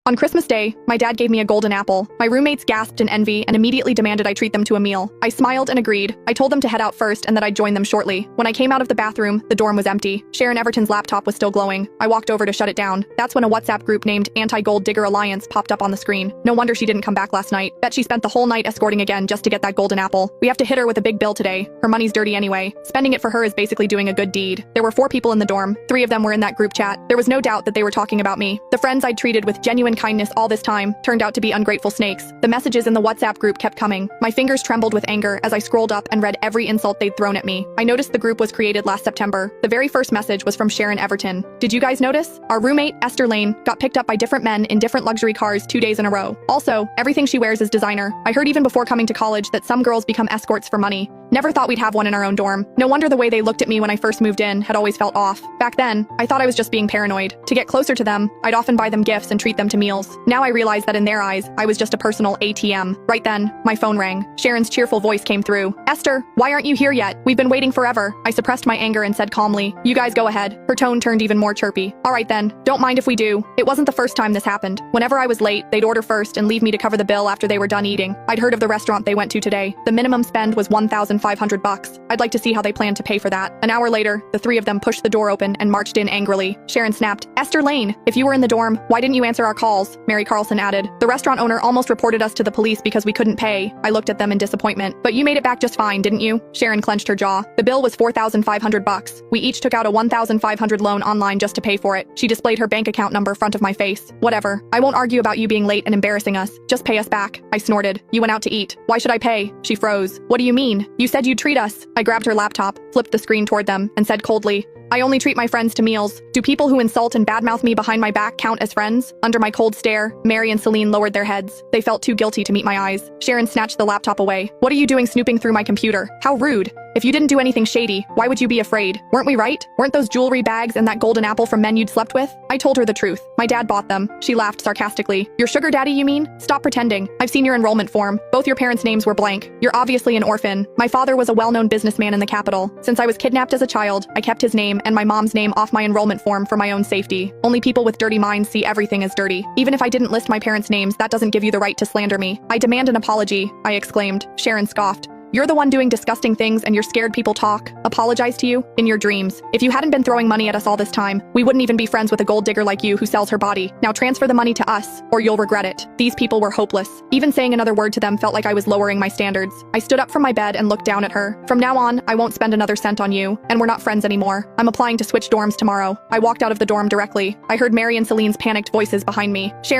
On Christmas Day, my dad gave me a golden apple. My roommates gasped in envy and immediately demanded I treat them to a meal. I smiled and agreed. I told them to head out first and that I'd join them shortly. When I came out of the bathroom, the dorm was empty. Sharon Everton's laptop was still glowing. I walked over to shut it down. That's when a WhatsApp group named Anti-Gold Digger Alliance popped up on the screen. No wonder she didn't come back last night. Bet she spent the whole night escorting again just to get that golden apple. We have to hit her with a big bill today. Her money's dirty anyway. Spending it for her is basically doing a good deed. There were 4 people in the dorm. 3 of them were in that group chat. There was no doubt that they were talking about me. The friends I'd treated with genuine kindness all this time turned out to be ungrateful snakes. The messages in the WhatsApp group kept coming. My fingers trembled with anger as I scrolled up and read every insult they'd thrown at me. I noticed the group was created last September. The very first message was from Sharon Everton. Did you guys notice? Our roommate, Esther Lane, got picked up by different men in different luxury cars 2 days in a row. Also, everything she wears is designer. I heard even before coming to college that some girls become escorts for money. Never thought we'd have one in our own dorm. No wonder the way they looked at me when I first moved in had always felt off. Back then, I thought I was just being paranoid. To get closer to them, I'd often buy them gifts and treat them to meals. Now I realize that in their eyes, I was just a personal ATM. Right then, my phone rang. Sharon's cheerful voice came through. Esther, why aren't you here yet? We've been waiting forever. I suppressed my anger and said calmly, you guys go ahead. Her tone turned even more chirpy. All right then, don't mind if we do. It wasn't the first time this happened. Whenever I was late, they'd order first and leave me to cover the bill after they were done eating. I'd heard of the restaurant they went to today. The minimum spend was $1,500. I'd like to see how they planned to pay for that. An hour later, the 3 of them pushed the door open and marched in angrily. Sharon snapped, Esther Lane, if you were in the dorm, why didn't you answer our calls? Mary Carlson added. The restaurant owner almost reported us to the police because we couldn't pay. I looked at them in disappointment. But you made it back just fine, didn't you? Sharon clenched her jaw. The bill was $4,500. We each took out a $1,500 loan online just to pay for it. She displayed her bank account number front of my face. Whatever. I won't argue about you being late and embarrassing us. Just pay us back. I snorted. You went out to eat. Why should I pay? She froze. What do you mean? You said you'd treat us. I grabbed her laptop, flipped the screen toward them, and said coldly, I only treat my friends to meals. Do people who insult and badmouth me behind my back count as friends? Under my cold stare, Mary and Celine lowered their heads. They felt too guilty to meet my eyes. Sharon snatched the laptop away. What are you doing snooping through my computer? How rude. If you didn't do anything shady, why would you be afraid? Weren't we right? Weren't those jewelry bags and that golden apple from men you'd slept with? I told her the truth. My dad bought them. She laughed sarcastically. Your sugar daddy, you mean? Stop pretending. I've seen your enrollment form. Both your parents' names were blank. You're obviously an orphan. My father was a well-known businessman in the capital. Since I was kidnapped as a child, I kept his name and my mom's name off my enrollment form for my own safety. Only people with dirty minds see everything as dirty. Even if I didn't list my parents' names, that doesn't give you the right to slander me. I demand an apology, I exclaimed. Sharon scoffed. You're the one doing disgusting things and you're scared people talk. Apologize to you? In your dreams. If you hadn't been throwing money at us all this time, we wouldn't even be friends with a gold digger like you who sells her body. Now transfer the money to us, or you'll regret it. These people were hopeless. Even saying another word to them felt like I was lowering my standards. I stood up from my bed and looked down at her. From now on, I won't spend another cent on you, and we're not friends anymore. I'm applying to switch dorms tomorrow. I walked out of the dorm directly. I heard Mary and Celine's panicked voices behind me. Sharon